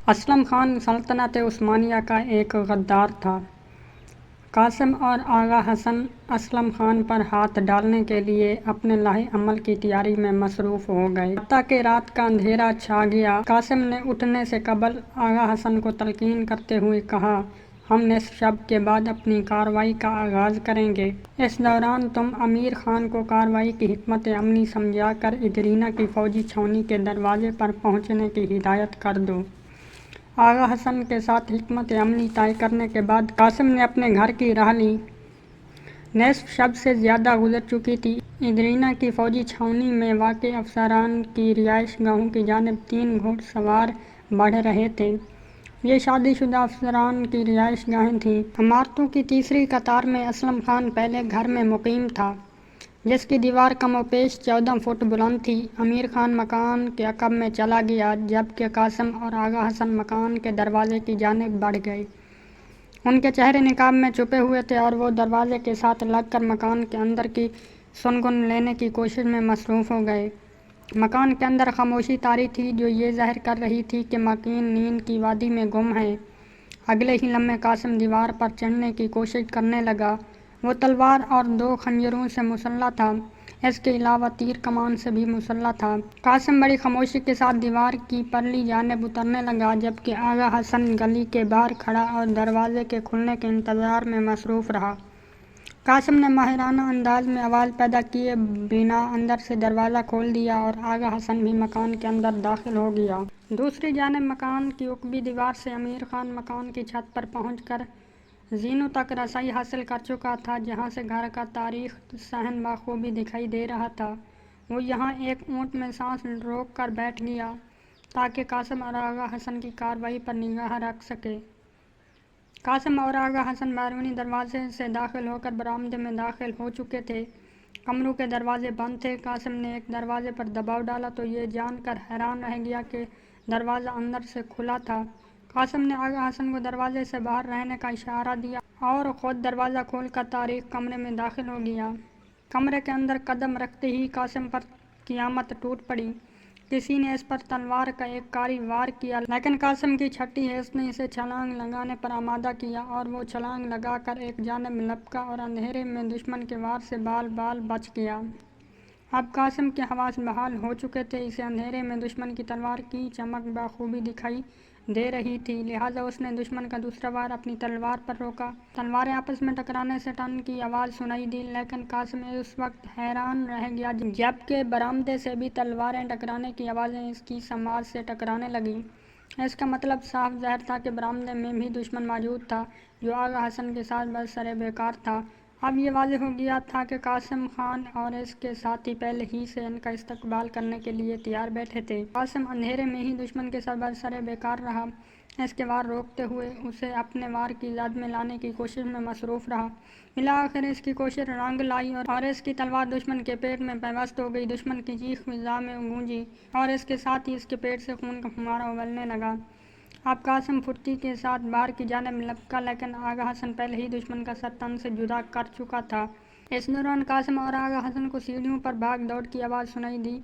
اسلم خان سلطنت عثمانیہ کا ایک غدار تھا۔ قاسم اور آغا حسن اسلم خان پر ہاتھ ڈالنے کے لیے اپنے لاہے عمل کی تیاری میں مصروف ہو گئے۔ حتیٰ کہ رات کا اندھیرا چھا گیا۔ قاسم نے اٹھنے سے قبل آغا حسن کو تلقین کرتے ہوئے کہا، ہم نصف شب کے بعد اپنی کارروائی کا آغاز کریں گے۔ اس دوران تم امیر خان کو کارروائی کی حکمت عملی سمجھا کر ادرینہ کی فوجی چھاؤنی کے دروازے پر پہنچنے کی ہدایت کر دو۔ آغا حسن کے ساتھ حکمت عملی طے کرنے کے بعد قاسم نے اپنے گھر کی راہ لی۔ نصف شب سے زیادہ گزر چکی تھی۔ ادرینہ کی فوجی چھاؤنی میں واقع افسران کی رہائش گاہوں کی جانب 3 گھڑ سوار بڑھ رہے تھے۔ یہ شادی شدہ افسران کی رہائش گاہیں تھیں۔ عمارتوں کی تیسری قطار میں اسلم خان پہلے گھر میں مقیم تھا، جس کی دیوار کم و بیش 14 فٹ بلند تھی۔ امیر خان مکان کے عقب میں چلا گیا، جبکہ قاسم اور آغا حسن مکان کے دروازے کی جانب بڑھ گئے۔ ان کے چہرے نقاب میں چھپے ہوئے تھے اور وہ دروازے کے ساتھ لگ کر مکان کے اندر کی سنگن لینے کی کوشش میں مصروف ہو گئے۔ مکان کے اندر خاموشی طاری تھی، جو یہ ظاہر کر رہی تھی کہ مکین نیند کی وادی میں گم ہے۔ اگلے ہی لمحے قاسم دیوار پر چڑھنے کی کوشش کرنے لگا۔ وہ تلوار اور 2 خنجروں سے مسلح تھا، اس کے علاوہ تیر کمان سے بھی مسلح تھا۔ قاسم بڑی خاموشی کے ساتھ دیوار کی پرلی جانب اترنے لگا، جبکہ آغا حسن گلی کے باہر کھڑا اور دروازے کے کھلنے کے انتظار میں مصروف رہا۔ قاسم نے ماہرانہ انداز میں آواز پیدا کیے بنا اندر سے دروازہ کھول دیا اور آغا حسن بھی مکان کے اندر داخل ہو گیا۔ دوسری جانب مکان کی عقبی دیوار سے امیر خان مکان کی چھت پر پہنچ کر زینوں تک رسائی حاصل کر چکا تھا، جہاں سے گھر کا تاریخ صحن بخوبی دکھائی دے رہا تھا۔ وہ یہاں ایک اونٹ میں سانس روک کر بیٹھ گیا تاکہ قاسم اور آغا حسن کی کارروائی پر نگاہ رکھ سکے۔ قاسم اور آغا حسن بیرونی دروازے سے داخل ہو کر برآمدے میں داخل ہو چکے تھے۔ کمروں کے دروازے بند تھے۔ قاسم نے ایک دروازے پر دباؤ ڈالا تو یہ جان کر حیران رہ گیا کہ دروازہ اندر سے کھلا تھا۔ قاسم نے آغا حسن کو دروازے سے باہر رہنے کا اشارہ دیا اور خود دروازہ کھول کر تاریک کمرے میں داخل ہو گیا۔ کمرے کے اندر قدم رکھتے ہی قاسم پر قیامت ٹوٹ پڑی۔ کسی نے اس پر تلوار کا ایک کاری وار کیا، لیکن قاسم کی چھٹی حرص نے اسے چھلانگ لگانے پر آمادہ کیا اور وہ چھلانگ لگا کر ایک جانب لپکا اور اندھیرے میں دشمن کے وار سے بال بال بچ گیا۔ اب قاسم کے حواس بحال ہو چکے تھے۔ اسے اندھیرے میں دشمن کی تلوار کی چمک بخوبی دکھائی دے رہی تھی، لہٰذا اس نے دشمن کا دوسرا وار اپنی تلوار پر روکا۔ تلواریں آپس میں ٹکرانے سے ٹن کی آواز سنائی دی، لیکن قاسم اس وقت حیران رہ گیا جبکہ برآمدے سے بھی تلواریں ٹکرانے کی آوازیں اس کی سماعت سے ٹکرانے لگیں۔ اس کا مطلب صاف ظاہر تھا کہ برآمدے میں بھی دشمن موجود تھا، جو آغا حسن کے ساتھ برسر بیکار تھا۔ اب یہ واضح ہو گیا تھا کہ قاسم خان اور اس کے ساتھی پہلے ہی سے ان کا استقبال کرنے کے لیے تیار بیٹھے تھے۔ قاسم اندھیرے میں ہی دشمن کے ساتھ برسر بیکار رہا، اس کے وار روکتے ہوئے اسے اپنے وار کی زد میں لانے کی کوشش میں مصروف رہا۔ بالآخر اس کی کوشش رنگ لائی اور اس کی تلوار دشمن کے پیٹ میں پیوست ہو گئی۔ دشمن کی چیخ فضا میں گونجی اور اس کے ساتھ ہی اس کے پیٹ سے خون کا فوارہ ابلنے لگا۔ اب قاسم پھرتی کے ساتھ باہر کی جانب لپکا، لیکن آغا حسن پہلے ہی دشمن کا سر تن سے جدا کر چکا تھا۔ اس دوران قاسم اور آغا حسن کو سیڑھیوں پر بھاگ دوڑ کی آواز سنائی دی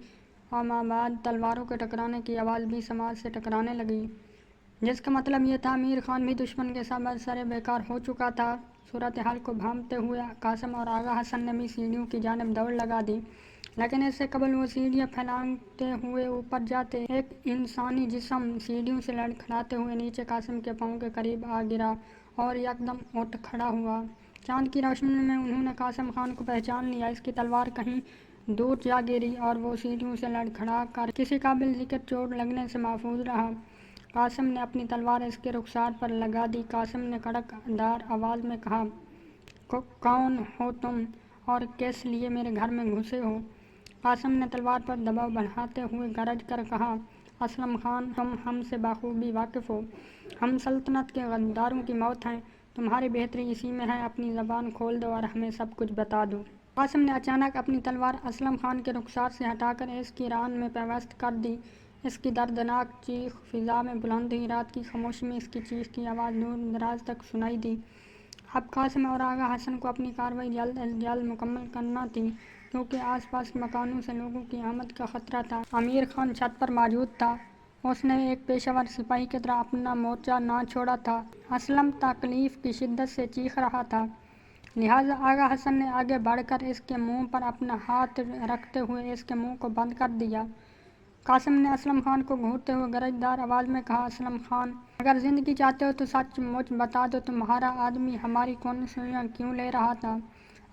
اور مابعد تلواروں کے ٹکرانے کی آواز بھی سماعت سے ٹکرانے لگی، جس کا مطلب یہ تھا امیر خان بھی دشمن کے ساتھ برسر بیکار ہو چکا تھا۔ صورتحال کو بھانپتے ہوئے قاسم اور آغا حسن نے بھی سیڑھیوں کی جانب دوڑ لگا دی، لیکن اس سے قبل وہ سیڑھیاں پھلانگتے ہوئے اوپر جاتے ایک انسانی جسم سیڑھیوں سے لڑکھڑاتے ہوئے نیچے قاسم کے پاؤں کے قریب آ گرا اور یکدم اٹھ کھڑا ہوا۔ چاند کی روشنی میں انہوں نے قاسم خان کو پہچان لیا۔ اس کی تلوار کہیں دور جا گری اور وہ سیڑھیوں سے لڑکھڑا کر کسی قابل ذکر چوٹ لگنے سے محفوظ رہا۔ قاسم نے اپنی تلوار اس کے رخسار پر لگا دی۔ قاسم نے کڑک دار آواز میں کہا، کون ہو تم اور کس لیے میرے گھر میں گھسے ہو؟ قاسم نے تلوار پر دباؤ بڑھاتے ہوئے گرج کر کہا، اسلم خان، تم ہم سے بخوبی واقف ہو، ہم سلطنت کے غداروں کی موت ہیں، تمہاری بہتری اسی میں ہے، اپنی زبان کھول دو اور ہمیں سب کچھ بتا دو۔ قاسم نے اچانک اپنی تلوار اسلم خان کے رخسار سے ہٹا کر اس کی ران میں پیوست کر دی۔ اس کی دردناک چیخ فضا میں بلند ہوئی۔ رات کی خاموشی میں اس کی چیخ کی آواز دور دراز تک سنائی دی۔ اب قاسم اور آغا حسن کو اپنی کارروائی جلد از جلد مکمل کرنا تھی، کیونکہ آس پاس کے مکانوں سے لوگوں کی آمد کا خطرہ تھا۔ امیر خان چھت پر موجود تھا اس نے ایک پیشہ ور سپاہی کی طرح اپنا مورچہ نہ چھوڑا تھا۔ اسلم تکلیف کی شدت سے چیخ رہا تھا، لہٰذا آغا حسن نے آگے بڑھ کر اس کے منہ پر اپنا ہاتھ رکھتے ہوئے اس کے منہ کو بند کر دیا۔ قاسم نے اسلم خان کو گھورتے ہوئے گرجدار آواز میں کہا، اسلم خان، اگر زندگی چاہتے ہو تو سچ مجھ بتا دو، تمہارا آدمی ہماری کون سوئیاں کیوں لے رہا تھا؟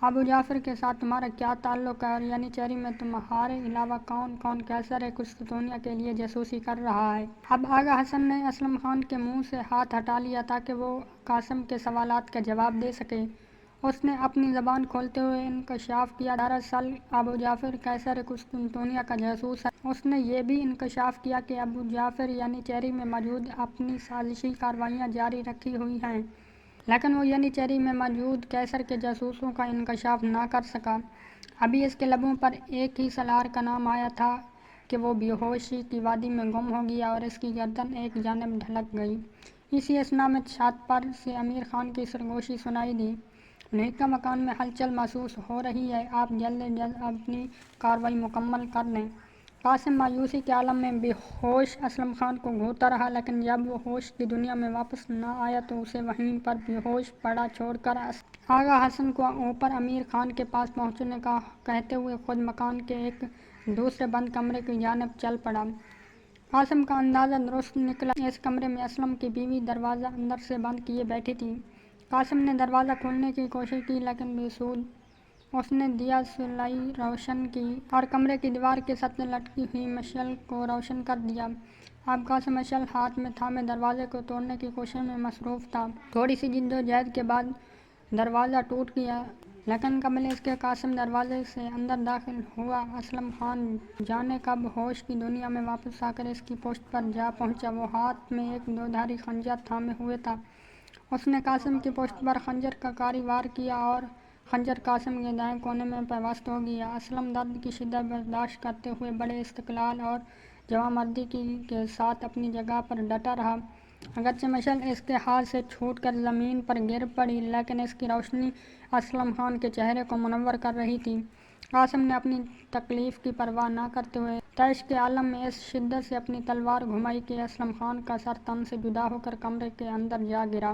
ابو جعفر کے ساتھ تمہارا کیا تعلق ہے اور یعنی میں تمہارے علاوہ کون کون قیصر قسطنطنیہ کے لیے جاسوسی کر رہا ہے؟ اب آغا حسن نے اسلم خان کے منہ سے ہاتھ ہٹا لیا تاکہ وہ قاسم کے سوالات کا جواب دے سکے۔ اس نے اپنی زبان کھولتے ہوئے انکشاف کیا، دراصل ابو جعفر قیصر قسطنطنیہ کا جاسوس ہے۔ اس نے یہ بھی انکشاف کیا کہ ابو جعفر یعنی میں موجود اپنی سازشی کارروائیاں جاری رکھی ہوئی ہیں، لیکن وہ یعنی میں موجود قیصر کے جاسوسوں کا انکشاف نہ کر سکا۔ ابھی اس کے لبوں پر ایک ہی سالار کا نام آیا تھا کہ وہ بے ہوشی کی وادی میں گم ہو گیا اور اس کی گردن ایک جانب ڈھلک گئی۔ اسی اثنا میں چھت پر سے امیر خان کی سرگوشی سنائی دی، محیکہ مکان میں ہلچل محسوس ہو رہی ہے، آپ جلد از جلد اپنی کارروائی مکمل کر لیں۔ قاسم مایوسی کے عالم میں بے ہوش اسلم خان کو گھورتا رہا، لیکن جب وہ ہوش کی دنیا میں واپس نہ آیا تو اسے وہیں پر بے ہوش پڑا چھوڑ کر آغا حسن کو اوپر امیر خان کے پاس پہنچنے کا کہتے ہوئے خود مکان کے ایک دوسرے بند کمرے کی جانب چل پڑا۔ قاسم کا اندازہ درست نکلا، اس کمرے میں اسلم کی بیوی دروازہ اندر سے بند کیے بیٹھی تھی۔ قاسم نے دروازہ کھولنے کی کوشش کی لیکن بے سود۔ اس نے دیا سلائی روشن کی اور کمرے کی دیوار کے سطح لٹکی ہوئی مشعل کو روشن کر دیا۔ اب قاسم مشعل ہاتھ میں تھامے دروازے کو توڑنے کی کوشش میں مصروف تھا۔ تھوڑی سی جدوجہد کے بعد دروازہ ٹوٹ گیا، لیکن قبل اس کے قاسم دروازے سے اندر داخل ہوا۔ اسلم خان جانے کب ہوش کی دنیا میں واپس آ کر اس کی پشت پر جا پہنچا۔ وہ ہاتھ میں ایک دودھاری خنجر تھامے ہوئے تھا۔ اس نے قاسم کی پشت پر خنجر کا کاری وار کیا اور خنجر قاسم کے دائیں کونے میں پیوست ہو گیا۔ اسلم درد کی شدت برداشت کرتے ہوئے بڑے استقلال اور جوانمردی کے ساتھ اپنی جگہ پر ڈٹا رہا۔ اگرچہ مشعل اس کے ہاتھ سے چھوٹ کر زمین پر گر پڑی، لیکن اس کی روشنی اسلم خان کے چہرے کو منور کر رہی تھی۔ قاسم نے اپنی تکلیف کی پرواہ نہ کرتے ہوئے طیش کے عالم میں اس شدت سے اپنی تلوار گھمائی کہ اسلم خان کا سر تن سے جدا ہو کر کمرے کے اندر جا گرا۔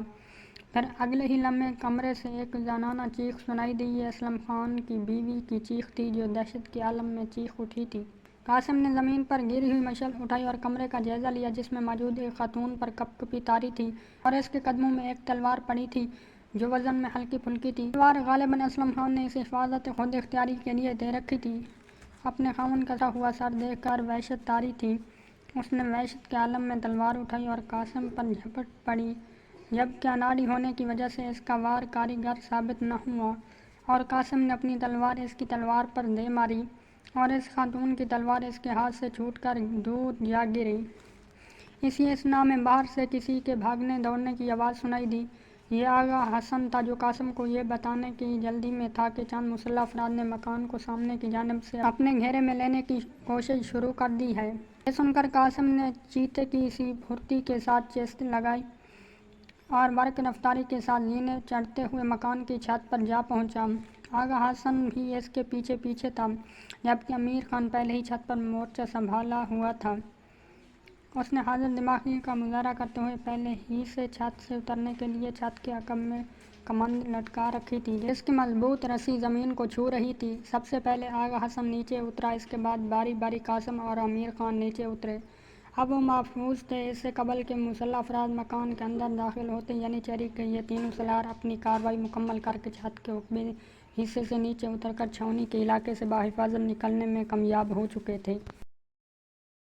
پھر اگلے ہی لمحے کمرے سے ایک زنانہ چیخ سنائی دی۔ یہ اسلم خان کی بیوی کی چیخ تھی جو دہشت کے عالم میں چیخ اٹھی تھی۔ قاسم نے زمین پر گری ہوئی مشعل اٹھائی اور کمرے کا جائزہ لیا، جس میں موجود ایک خاتون پر کپ کپی طاری تھی اور اس کے قدموں میں ایک تلوار پڑی تھی جو وزن میں ہلکی پھلکی تھی۔ تلوار غالباً اسلم خان نے اسے حفاظت خود اختیاری کے لیے دے رکھی تھی۔ اپنے خاوند کا کٹا ہوا سر دیکھ کر وحشت طاری تھی۔ اس نے وحشت کے عالم میں تلوار اٹھائی اور قاسم پر جھپٹ پڑی، جبکہ اناڑی ہونے کی وجہ سے اس کا وار کاریگر ثابت نہ ہوا اور قاسم نے اپنی تلوار اس کی تلوار پر دے ماری اور اس خاتون کی تلوار اس کے ہاتھ سے چھوٹ کر دور جا گری۔ اسی اثنا میں باہر سے کسی کے بھاگنے دوڑنے کی آواز سنائی دی۔ یہ آغا حسن تھا جو قاسم کو یہ بتانے کی جلدی میں تھا کہ چند مسلح افراد نے مکان کو سامنے کی جانب سے اپنے گھیرے میں لینے کی کوشش شروع کر دی ہے۔ یہ سن کر قاسم نے چیتے کی سی پھرتی کے ساتھ چیخیں لگائیں اور برق رفتاری کے ساتھ زینے چڑھتے ہوئے مکان کی چھت پر جا پہنچا۔ آغا حسن بھی اس کے پیچھے پیچھے تھا، جبکہ امیر خان پہلے ہی چھت پر مورچہ سنبھالا ہوا تھا۔ اس نے حاضر دماغی کا مظاہرہ کرتے ہوئے پہلے ہی سے چھت سے اترنے کے لیے چھت کے عقب میں کمند لٹکا رکھی تھی جس کی مضبوط رسی زمین کو چھو رہی تھی۔ سب سے پہلے آغا حسن نیچے اترا، اس کے بعد باری باری قاسم اور امیر خان نیچے اترے۔ اب وہ محفوظ تھے، اس سے قبل کہ مسلح افراد مکان کے اندر داخل ہوتے یعنی کے یہ تینوں سالار اپنی کارروائی مکمل کر کے چھت کے عقبی حصے سے نیچے اتر کر چھاؤنی کے علاقے سے بحفاظت نکلنے میں کامیاب ہو چکے تھے۔